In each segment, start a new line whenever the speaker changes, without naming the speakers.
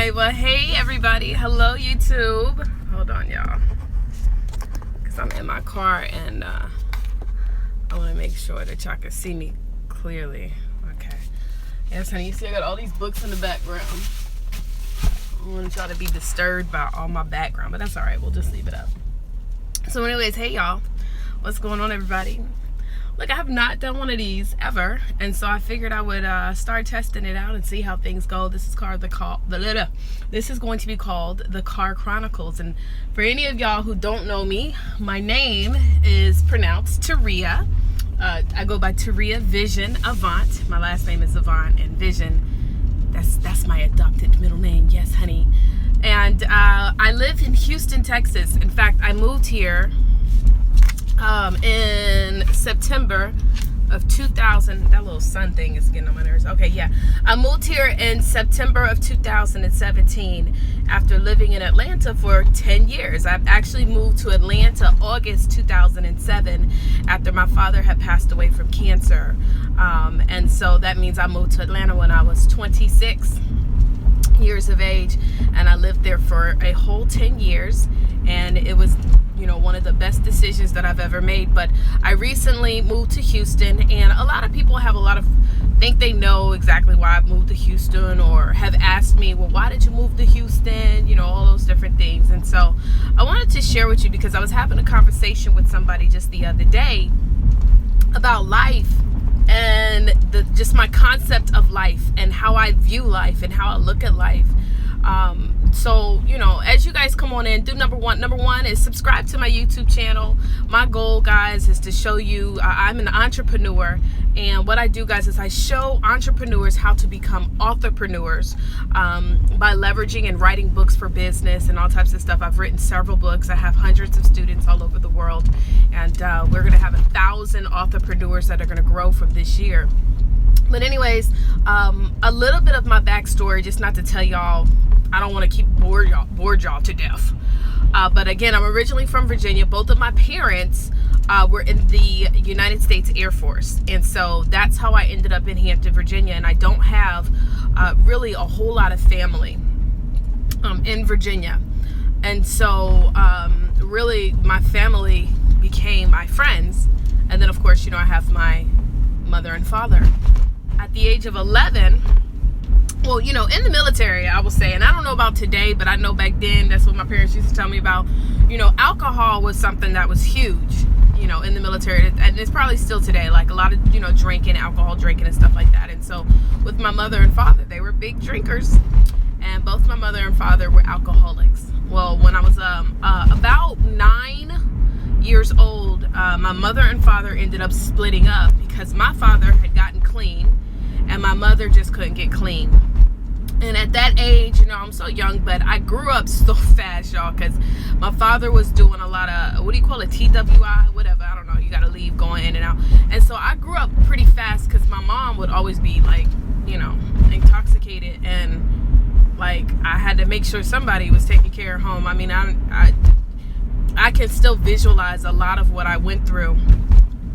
right, well, hey everybody. Hello YouTube. Hold on, y'all, because I'm in my car and I want to make sure that y'all can see me clearly. Okay. Yes, honey, you see I got all these books in the background. I don't want y'all to be disturbed by all my background, but that's all right. We'll just leave it up. So anyways, hey y'all, what's going on, everybody? Look, I have not done one of these ever, and so I figured I would start testing it out and see how things go. This is called This is going to be called the Car Chronicles. And for any of y'all who don't know me, my name is pronounced Taria. I go by Taria Vision Avant. My last name is Avant, and Vision, that's my adopted middle name. Yes, honey. And I live in Houston, Texas. In fact, I moved here in September of 2000. That little sun thing is getting on my nerves. Okay, yeah. I moved here in September of 2017 after living in Atlanta for 10 years. I've actually moved to Atlanta August 2007 after my father had passed away from cancer. And so that means I moved to Atlanta when I was 26 years of age, and I lived there for a whole 10 years, and it was, you know, one of the best decisions that I've ever made. But I recently moved to Houston, and a lot of people think they know exactly why I've moved to Houston, or have asked me, well, why did you move to Houston? You know, all those different things. And so I wanted to share with you, because I was having a conversation with somebody just the other day about life and just my concept of life and how I view life and how I look at life. So, you know, as you guys come on in, do number one is subscribe to my YouTube channel. My goal, guys, is to show you, I'm an entrepreneur, and what I do, guys, is I show entrepreneurs how to become authorpreneurs by leveraging and writing books for business and all types of stuff. I've written several books. I have hundreds of students all over the world, and we're going to have 1,000 authorpreneurs that are going to grow from this year. But anyways, a little bit of my backstory, just not to tell y'all, I don't want to keep bored y'all to death. But again, I'm originally from Virginia. Both of my parents were in the United States Air Force. And so that's how I ended up in Hampton, Virginia. And I don't have really a whole lot of family in Virginia. And so really my family became my friends. And then, of course, you know, I have my mother and father. At the age of 11, well, you know, in the military, I will say, and I don't know about today, but I know back then, that's what my parents used to tell me about, you know, alcohol was something that was huge, you know, in the military. And it's probably still today, like a lot of, you know, alcohol drinking and stuff like that. And so with my mother and father, they were big drinkers, and both my mother and father were alcoholics. Well, when I was about 9 years old, my mother and father ended up splitting up because my father had gotten clean and my mother just couldn't get clean. And at that age, you know, I'm so young, but I grew up so fast, y'all, because my father was doing a lot of, what do you call it, TWI, whatever, I don't know, you got to leave, going in and out. And so I grew up pretty fast because my mom would always be, like, you know, intoxicated, and, like, I had to make sure somebody was taking care of home. I mean, I can still visualize a lot of what I went through,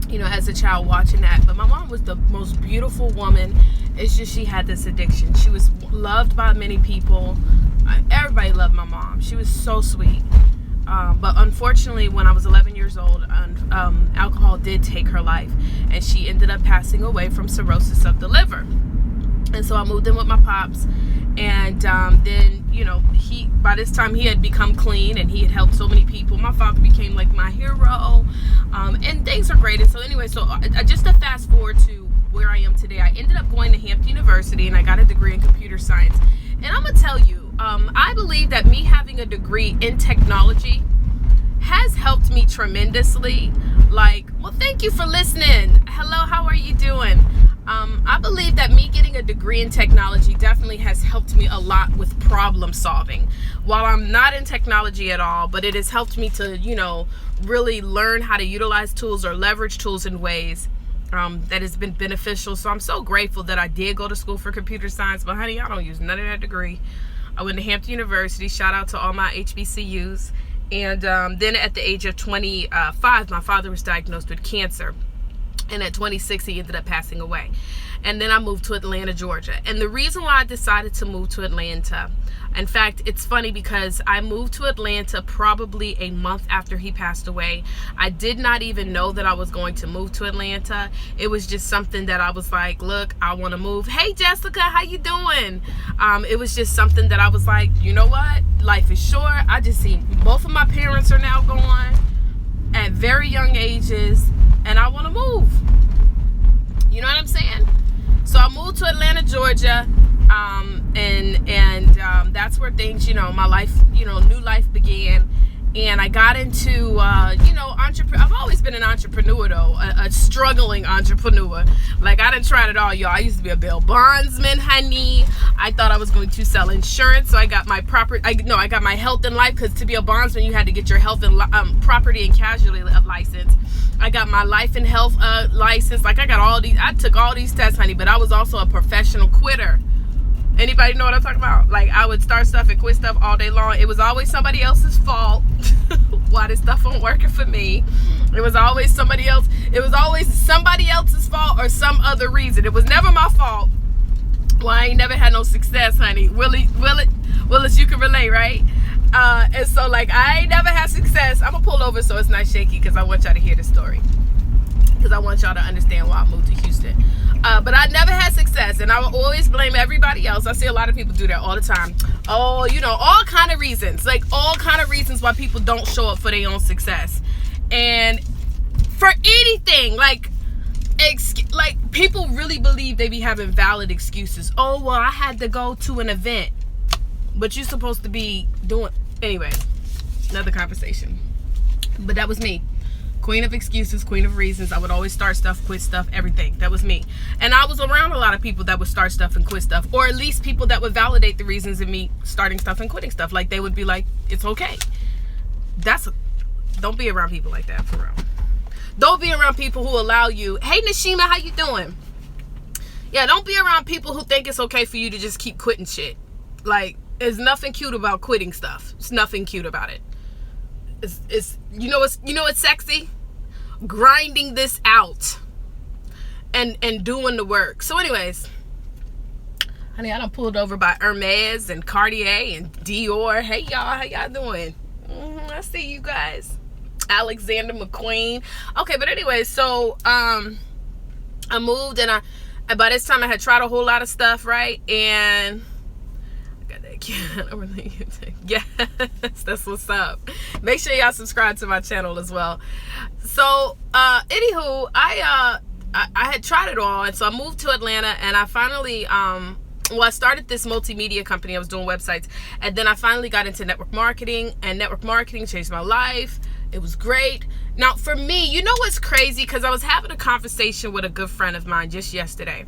you know, as a child watching that. But my mom was the most beautiful woman. It's just she had this addiction. She was loved by many people. Everybody loved my mom. She was so sweet. But unfortunately, when I was 11 years old, alcohol did take her life, and she ended up passing away from cirrhosis of the liver. And so I moved in with my pops, and then, you know, by this time he had become clean, and he had helped so many people. My father became like my hero, and things are great. And so anyway, so just to fast forward to where I am today, I ended up going to Hampton University, and I got a degree in computer science. And I'm gonna tell you, I believe that me having a degree in technology has helped me tremendously. Like, well, thank you for listening. Hello, how are you doing? I believe that me getting a degree in technology definitely has helped me a lot with problem solving. While I'm not in technology at all, but it has helped me to, you know, really learn how to utilize tools or leverage tools in ways that has been beneficial. So I'm so grateful that I did go to school for computer science. But honey, I don't use none of that degree. I went to Hampton University. Shout out to all my HBCUs. And then at the age of 25, my father was diagnosed with cancer. And at 26, he ended up passing away. And then I moved to Atlanta, Georgia. And the reason why I decided to move to Atlanta, in fact, it's funny because I moved to Atlanta probably a month after he passed away. I did not even know that I was going to move to Atlanta. It was just something that I was like, look, I want to move. Hey, Jessica, how you doing? It was just something that I was like, you know what? Life is short. I just see both of my parents are now gone at very young ages, and I want to move. You know what I'm saying? So I moved to Atlanta, Georgia, and that's where things, my life, new life began. And I got into, I've always been an entrepreneur, though, a struggling entrepreneur. Like, I done tried it all, y'all. I used to be a bail bondsman, honey. I thought I was going to sell insurance, so I got my I got my health and life, because to be a bondsman, you had to get your health and property and casualty license. I got my life and health license. Like, I took all these tests, honey, but I was also a professional quitter. Anybody know what I'm talking about? Like, I would start stuff and quit stuff all day long. It was always somebody else's fault why this stuff wasn't working for me. It was always somebody else. It was always somebody else's fault or some other reason. It was never my fault. Well, I ain't never had no success, honey. Willis, you can relate, right? And so, like, I ain't never had success. I'm gonna pull over so it's not shaky, because I want y'all to hear the story, because I want y'all to understand why I moved to Houston. But I never had success, and I will always blame everybody else. I see a lot of people do that all the time. Oh, all kind of reasons. Like, all kind of reasons why people don't show up for their own success. And for anything, like people really believe they be having valid excuses. Oh, well, I had to go to an event. But you're supposed to be doing... Anyway, another conversation. But that was me. Queen of excuses, queen of reasons. I would always start stuff, quit stuff, everything. That was me. And I was around a lot of people that would start stuff and quit stuff, or at least people that would validate the reasons in me starting stuff and quitting stuff. Like, they would be like, it's okay. Don't be around people like that, for real. Don't be around people who allow you, hey, Nashima, how you doing? Yeah, don't be around people who think it's okay for you to just keep quitting shit. Like, there's nothing cute about quitting stuff. It's nothing cute about it. It's what's sexy? Grinding this out and doing the work. So anyways, honey, I done pulled over by Hermes and Cartier and Dior. Hey, y'all, how y'all doing? I see you guys. Alexander McQueen. Okay, but anyway, so I moved, and by this time I had tried a whole lot of stuff, right? And yes, that's what's up. Make sure y'all subscribe to my channel as well. So anywho, I had tried it all, and so I moved to Atlanta, and I finally I started this multimedia company. I was doing websites, and then I finally got into network marketing, and network marketing changed my life. It was great. Now, for me, you know what's crazy? Because I was having a conversation with a good friend of mine just yesterday.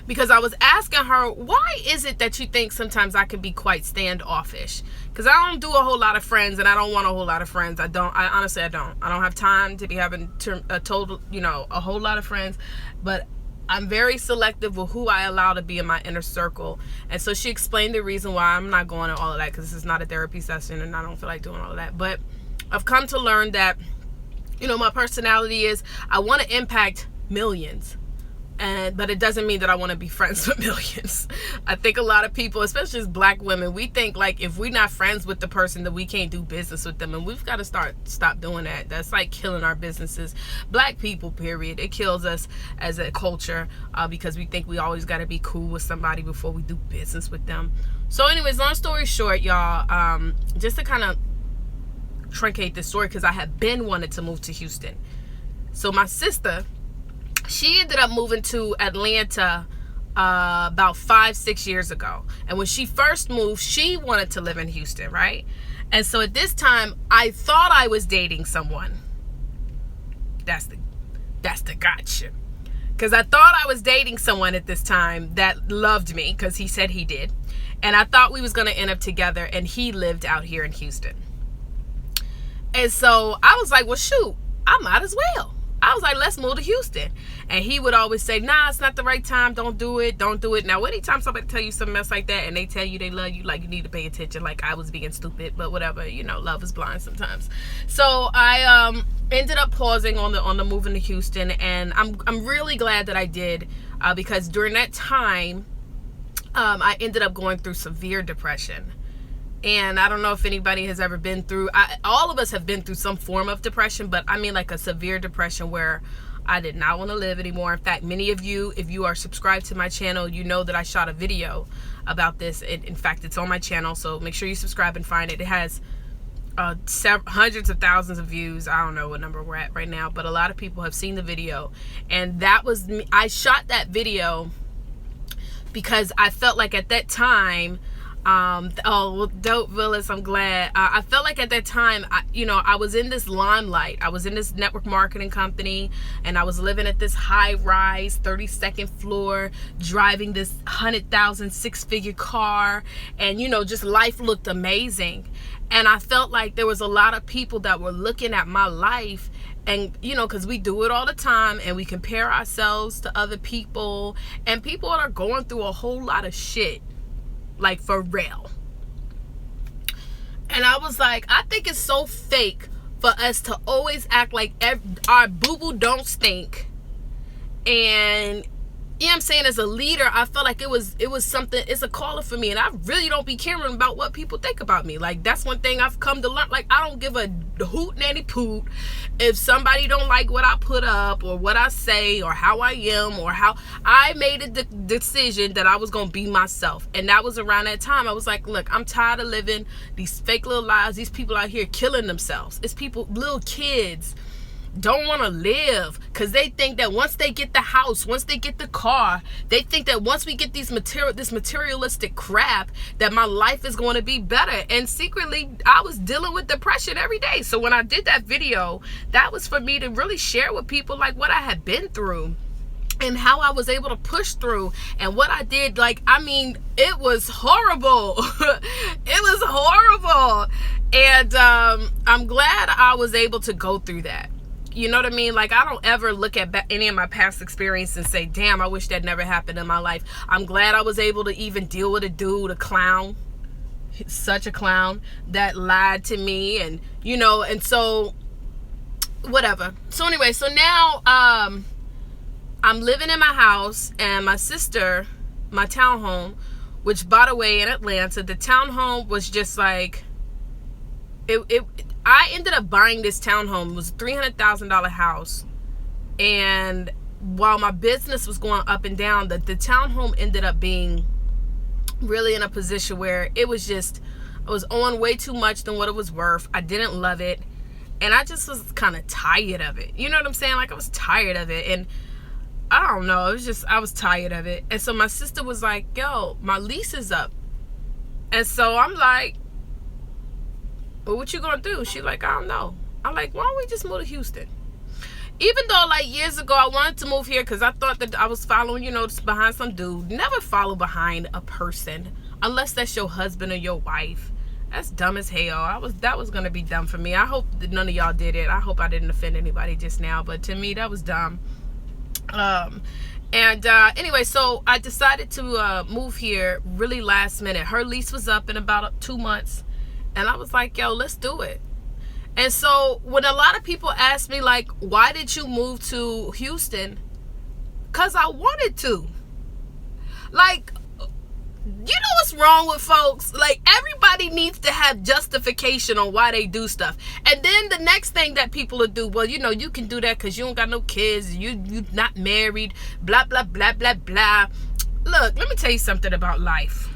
Because I was asking her, why is it that you think sometimes I can be quite standoffish? Because I don't do a whole lot of friends, and I don't want a whole lot of friends. I honestly don't. I don't have time to be having a whole lot of friends. But I'm very selective with who I allow to be in my inner circle. And so she explained the reason why. I'm not going to all of that, because this is not a therapy session, and I don't feel like doing all of that. But I've come to learn that, my personality is, I want to impact millions. But it doesn't mean that I want to be friends with millions. I think a lot of people, especially as black women, we think like if we're not friends with the person, that we can't do business with them. And we've got to stop doing that. That's like killing our businesses. Black people, period. It kills us as a culture because we think we always got to be cool with somebody before we do business with them. So anyways, long story short, y'all, just to kind of truncate this story, because I had been wanted to move to Houston. So my sister, she ended up moving to Atlanta about 5-6 years ago. And when she first moved, she wanted to live in Houston, right? And so at this time, I thought I was dating someone. That's the gotcha. Because I thought I was dating someone at this time that loved me, because he said he did. And I thought we was going to end up together, and he lived out here in Houston. And so I was like, well, shoot, I might as well. I was like, let's move to Houston. And he would always say, nah, it's not the right time. Don't do it. Don't do it. Now, anytime somebody tell you some mess like that and they tell you they love you, like, you need to pay attention. Like, I was being stupid, but whatever. You know, love is blind sometimes. So I ended up pausing on the moving to Houston. And I'm really glad that I did, because during that time, I ended up going through severe depression. And I don't know if anybody has ever been through, all of us have been through some form of depression, but I mean like a severe depression where I did not want to live anymore. In fact, many of you, if you are subscribed to my channel, you know that I shot a video about this. In fact, it's on my channel, so make sure you subscribe and find it. It has hundreds of thousands of views. I don't know what number we're at right now, but a lot of people have seen the video. And that was me. I shot that video because I felt like at that time, Dope Willis, I'm glad. I felt like at that time, I was in this limelight. I was in this network marketing company, and I was living at this high-rise 32nd floor, driving this 100,000 six-figure car, and just life looked amazing. And I felt like there was a lot of people that were looking at my life, and because we do it all the time, and we compare ourselves to other people, and people are going through a whole lot of shit. Like, for real. And I was like, I think it's so fake for us to always act like our boo-boo don't stink. And you know what I'm saying, as a leader, I felt like it was something, it's a calling for me, and I really don't be caring about what people think about me. Like, that's one thing I've come to learn. Like, I don't give a hoot nanny poot if somebody don't like what I put up, or what I say, or how I am, or how I made a decision that I was gonna be myself. And that was around that time. I was like, look, I'm tired of living these fake little lives. These people out here killing themselves. It's people, little kids, don't want to live because they think that once they get the house, once they get the car, they think that once we get this materialistic crap, that my life is going to be better. And secretly, I was dealing with depression every day. So when I did that video, that was for me to really share with people like what I had been through and how I was able to push through, and what I did. Like, I mean, it was horrible. It was horrible. And I'm glad I was able to go through that. You know what I mean? Like, I don't ever look at any of my past experience and say, damn, I wish that never happened in my life. I'm glad I was able to even deal with a dude, a clown, such a clown, that lied to me, and, and so, whatever. So anyway, so now, I'm living in my house, and my sister, my townhome, which, by the way, in Atlanta, the townhome was just like, I ended up buying this townhome. It was a $300,000 house. And while my business was going up and down, the townhome ended up being really in a position where it was just, I was on way too much than what it was worth. I didn't love it. And I just was kind of tired of it. You know what I'm saying? Like, I was tired of it. And I don't know. It was just, I was tired of it. And so my sister was like, yo, my lease is up. And so I'm like, well, what you gonna do? She's like, I don't know. I'm like, why don't we just move to Houston? Even though, like, years ago, I wanted to move here because I thought that I was following, behind some dude. Never follow behind a person unless that's your husband or your wife. That's dumb as hell. That was gonna be dumb for me. I hope that none of y'all did it. I hope I didn't offend anybody just now, but to me, that was dumb. Anyway, so I decided to move here really last minute. Her lease was up in about 2 months. And I was like, yo, let's do it. And so when a lot of people ask me, like, why did you move to Houston? Because I wanted to. Like, you know what's wrong with folks? Like, everybody needs to have justification on why they do stuff. And then the next thing that people will do, well, you can do that because you don't got no kids. You're not married, blah, blah, blah, blah, blah. Look, let me tell you something about life.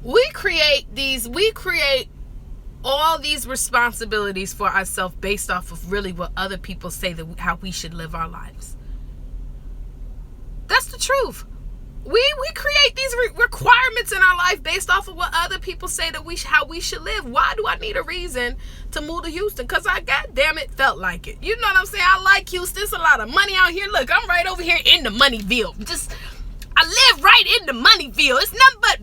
We create all these responsibilities for ourselves based off of really what other people say that how we should live our lives. That's the truth. We create these requirements in our life based off of what other people say that how we should live. Why do I need a reason to move to Houston? Because I goddamn it felt like it. You know what I'm saying? I like Houston. There's a lot of money out here. Look, I'm right over here in the Moneyville. I live right in the Moneyville. It's nothing but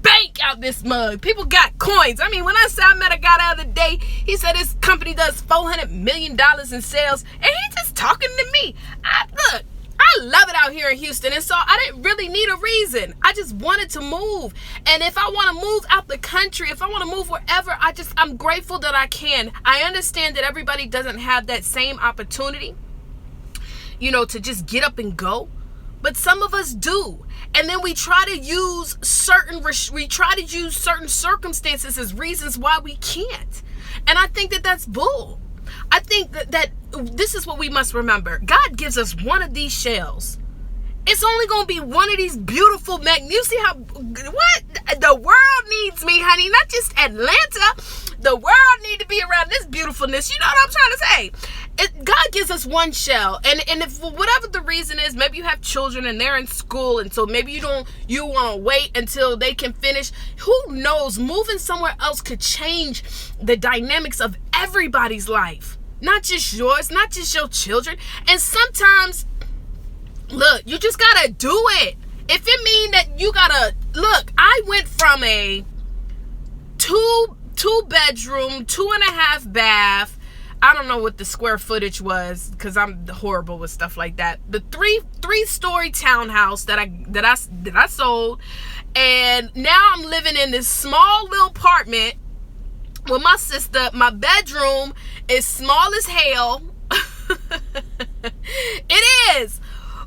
bank out about this mug. People got coins. I mean, when I met a guy the other day, he said his company does $400 million in sales, and he just talking to me. Look, I love it out here in Houston, and so I didn't really need a reason. I just wanted to move. And if I want to move out the country, if I want to move wherever, I'm grateful that I can. I understand that everybody doesn't have that same opportunity, to just get up and go. But some of us do. And then we try to use certain circumstances as reasons why we can't. And I think that that's bull. I think that this is what we must remember. God gives us one of these shells. It's only going to be one of these beautiful you see how, what? The world needs me, honey. Not just Atlanta. The world need to be around this beautifulness. You know what I'm trying to say? God gives us one shell. And if for whatever the reason is, maybe you have children and they're in school, and so maybe you want to wait until they can finish. Who knows? Moving somewhere else could change the dynamics of everybody's life. Not just yours, not just your children. And sometimes, look, you just gotta do it. If it mean that you gotta, look, I went from a two bedroom, 2.5 bath, I don't know what the square footage was because I'm horrible with stuff like that. The three-story townhouse that I sold, and now I'm living in this small little apartment with my sister. My bedroom is small as hell. It is.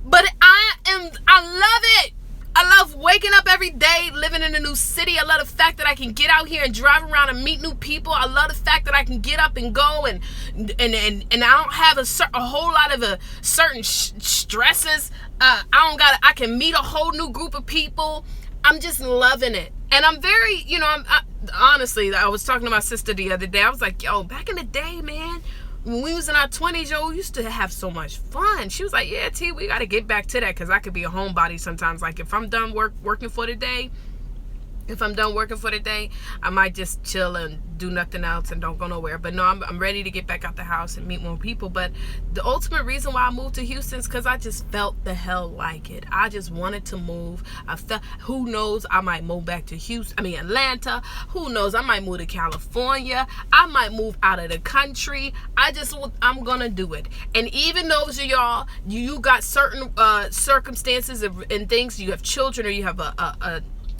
But I love it. I love waking up every day, living in a new city. I love the fact that I can get out here and drive around and meet new people. I love the fact that I can get up and go and I don't have a whole lot of certain stresses. I can meet a whole new group of people. I'm just loving it. And I'm very, honestly, I was talking to my sister the other day. I was like, yo, back in the day, man, when we was in our 20s, we used to have so much fun. She was like, yeah, T, we got to get back to that because I could be a homebody sometimes. Like, if I'm done working for the day, I might just chill and do nothing else and don't go nowhere. But no, I'm ready to get back out the house and meet more people. But the ultimate reason why I moved to Houston is because I just felt the hell like it. I just wanted to move. I felt, who knows, I might move back to Atlanta. Who knows, I might move to California. I might move out of the country. I'm going to do it. And even those of y'all, you got certain circumstances and things, you have children or you have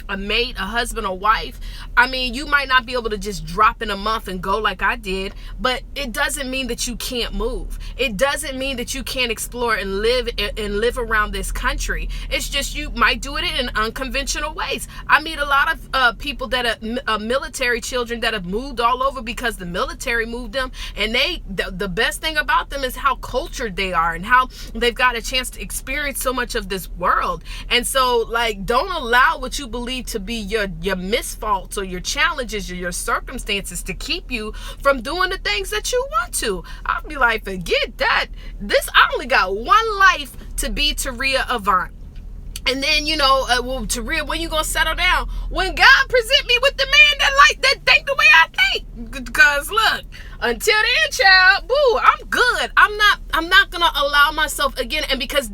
a mate, a husband, a wife. I mean, you might not be able to just drop in a month and go like I did, but it doesn't mean that you can't move. It doesn't mean that you can't explore and live around this country. It's just you might do it in unconventional ways. I meet a lot of people that are military children that have moved all over because the military moved them, and the best thing about them is how cultured they are and how they've got a chance to experience so much of this world. And so, like, don't allow what you believe to be your misfaults or your challenges or your circumstances to keep you from doing the things that you want to. I'll be like, forget that. I only got one life to be Taria Avant. And then, Taria, when you gonna settle down? When God present me with the man that think the way I think. Because look, until then, child, boo, I'm good. I'm not gonna allow myself again. And because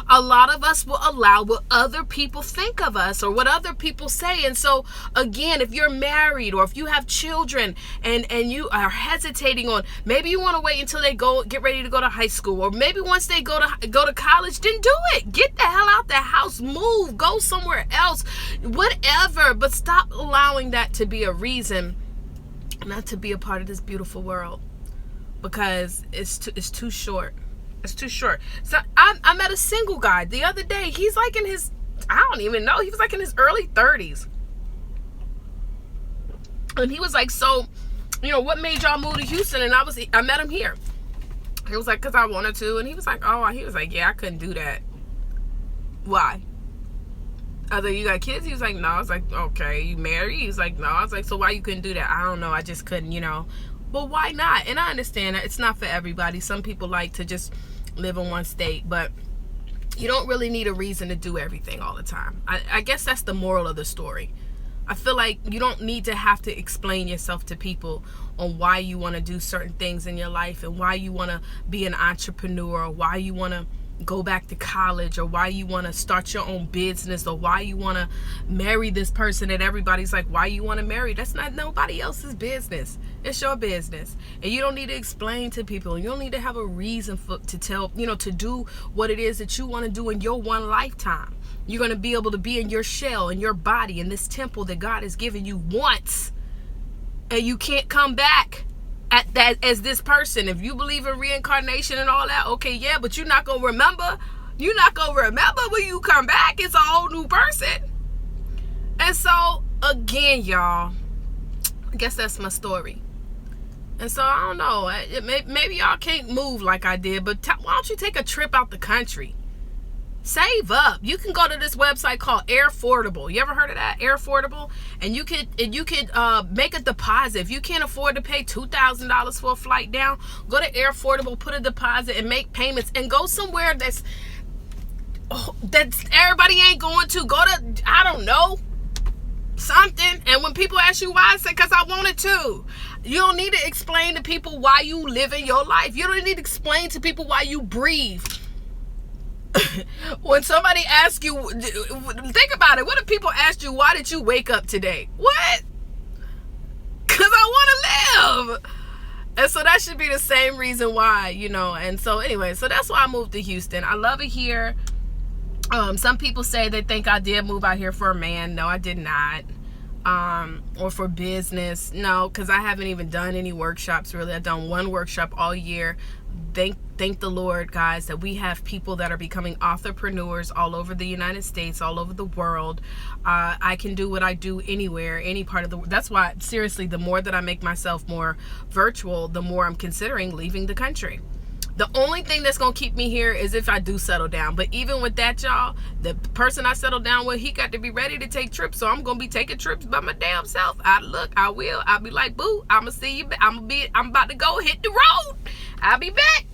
a lot of us will allow what other people think of us or what other people say. And so again, if you're married or if you have children and you are hesitating on, maybe you want to wait until they get ready to go to high school, or maybe once they go to college, then do it. Get the hell out the house, move, go somewhere else, whatever. But stop allowing that to be a reason not to be a part of this beautiful world, because it's too short. It's too short. So I met a single guy the other day. He's like in his, I don't even know, he was like in his early 30s. And he was like, so, what made y'all move to Houston? And I met him here. He was like, because I wanted to. And he was like, yeah, I couldn't do that. Why? I was like, you got kids? He was like, no. I was like, okay. You married? He was like, no. I was like, so why you couldn't do that? I don't know. I just couldn't, But why not? And I understand that it's not for everybody. Some people like to just live in one state, but you don't really need a reason to do everything all the time. I guess that's the moral of the story. I feel like you don't need to have to explain yourself to people on why you want to do certain things in your life and why you want to be an entrepreneur, or why you want to go back to college, or why you want to start your own business, or why you want to marry this person that everybody's like, why you want to marry. That's not nobody else's business. It's your business. And you don't need to explain to people. You don't need to have a reason to tell, to do what it is that you want to do in your one lifetime. You're going to be able to be in your shell, in your body, in this temple that God has given you once. And you can't come back at that as this person. If you believe in reincarnation and all that, okay, yeah, but you're not going to remember. You're not going to remember when you come back. It's a whole new person. And so, again, y'all, I guess that's my story. And so, I don't know. Maybe y'all can't move like I did, but why don't you take a trip out the country? Save up. You can go to this website called Airfordable. You ever heard of that? Airfordable? And you could make a deposit. If you can't afford to pay $2,000 for a flight down, go to Airfordable, put a deposit, and make payments, and go somewhere that's everybody ain't going to. Go to, I don't know, something. And when people ask you why, I say, because I wanted to. You don't need to explain to people why you live in your life. You don't need to explain to people why you breathe. When somebody asks you, think about it. What if people asked you, why did you wake up today? What? Because I want to live. And so that should be the same reason why, And so anyway, so that's why I moved to Houston. I love it here. Some people say they think I did move out here for a man. No, I did not. Or for business. No, because I haven't even done any workshops really. I've done one workshop all year. Thank the Lord, guys, that we have people that are becoming authorpreneurs all over the United States, all over the world. I can do what I do anywhere, any part of the world. That's why, seriously, the more that I make myself more virtual, the more I'm considering leaving the country. The only thing that's going to keep me here is if I do settle down. But even with that, y'all, the person I settled down with, he got to be ready to take trips. So I'm going to be taking trips by my damn self. I will. I'll be like, boo, I'm going to see you. I'm about to go hit the road. I'll be back.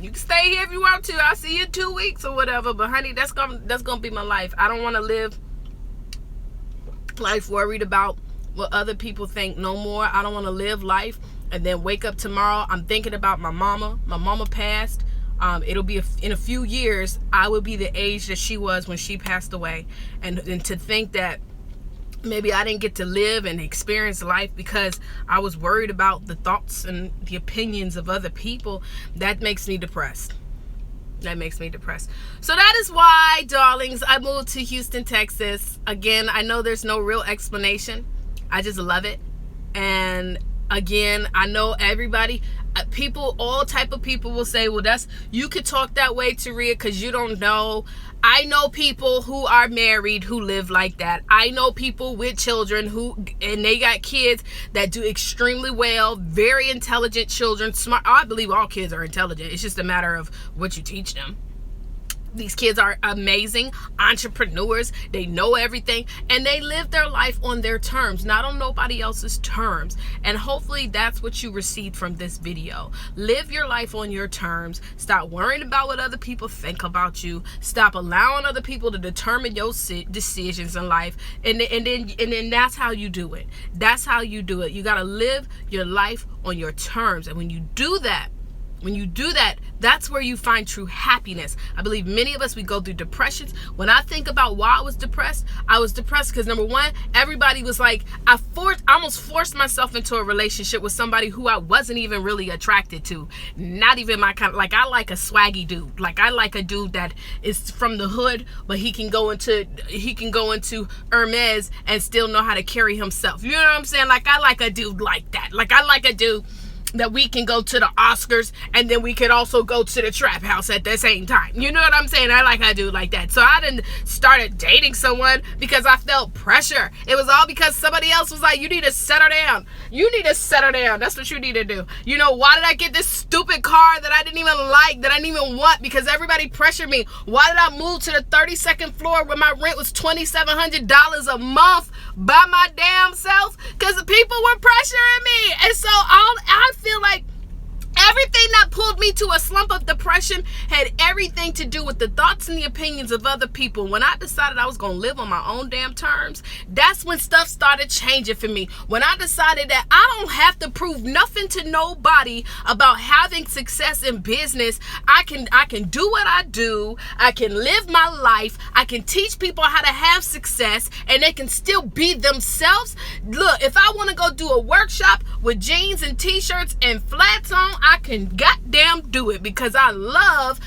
You can stay here if you want to. I'll see you in 2 weeks or whatever. But honey, that's gonna be my life. I don't want to live life worried about what other people think no more. I don't want to live life and then wake up tomorrow, I'm thinking about my mama. My mama passed. It'll be in a few years, I will be the age that she was when she passed away. And to think that maybe I didn't get to live and experience life because I was worried about the thoughts and the opinions of other people, that makes me depressed. That makes me depressed. So that is why, darlings, I moved to Houston, Texas. Again, I know there's no real explanation. I just love it. And again, I know everybody, people, all type of people will say, well, you could talk that way, Taria, because you don't know. I know people who are married who live like that. I know people with children and they got kids that do extremely well, very intelligent children, smart. I believe all kids are intelligent. It's just a matter of what you teach them. These kids are amazing entrepreneurs. They know everything and they live their life on their terms, not on nobody else's terms. And hopefully that's what you received from this video. Live your life on your terms. Stop worrying about what other people think about you. Stop allowing other people to determine your decisions in life. And then that's how you do it. That's how you do it. You got to live your life on your terms. And when you do that, that's where you find true happiness. I believe many of us, we go through depressions. When I think about why I was depressed because number one, everybody was like, I almost forced myself into a relationship with somebody who I wasn't even really attracted to. Not even my kind of, like, I like a swaggy dude. Like, I like a dude that is from the hood, but he can go into Hermes and still know how to carry himself. You know what I'm saying? Like, I like a dude like that. Like, I like a dude that we can go to the Oscars and then we could also go to the trap house at the same time. You know what I'm saying? I like a dude like that. So I didn't started dating someone because I felt pressure. It was all because somebody else was like, you need to settle down. You need to settle down. That's what you need to do. You know, why did I get this stupid car that I didn't even like, that I didn't even want? Because everybody pressured me. Why did I move to the 32nd floor when my rent was $2,700 a month by my damn self? Because the people were pressuring me. And so I feel like Everything that pulled me to a slump of depression had everything to do with the thoughts and the opinions of other people. When I decided I was going to live on my own damn terms, that's when stuff started changing for me. When I decided that I don't have to prove nothing to nobody about having success in business. I can do what I do. I can live my life. I can teach people how to have success, and they can still be themselves. Look, if I want to go do a workshop with jeans and t-shirts and flats on, I can goddamn do it, because I love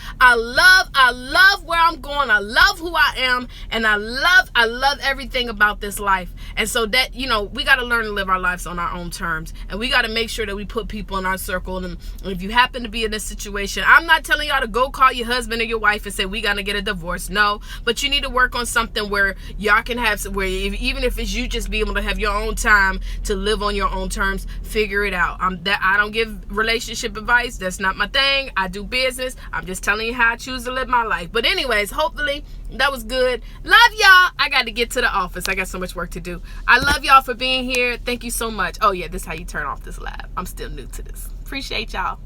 where I'm going. I love who I am, and I love everything about this life. And so that, we got to learn to live our lives on our own terms, and we got to make sure that we put people in our circle. And if you happen to be in this situation, I'm not telling y'all to go call your husband or your wife and say we got to get a divorce. No, but you need to work on something where y'all can have, where even if it's you just be able to have your own time to live on your own terms. Figure it out. I don't give relationship advice. That's not my thing. I do business. I'm just telling you how I choose to live my life. But anyways, hopefully that was good. Love y'all. I got to get to the office. I got so much work to do. I love y'all for being here. Thank you so much. Oh yeah, this is how you turn off this live. I'm still new to this. Appreciate y'all.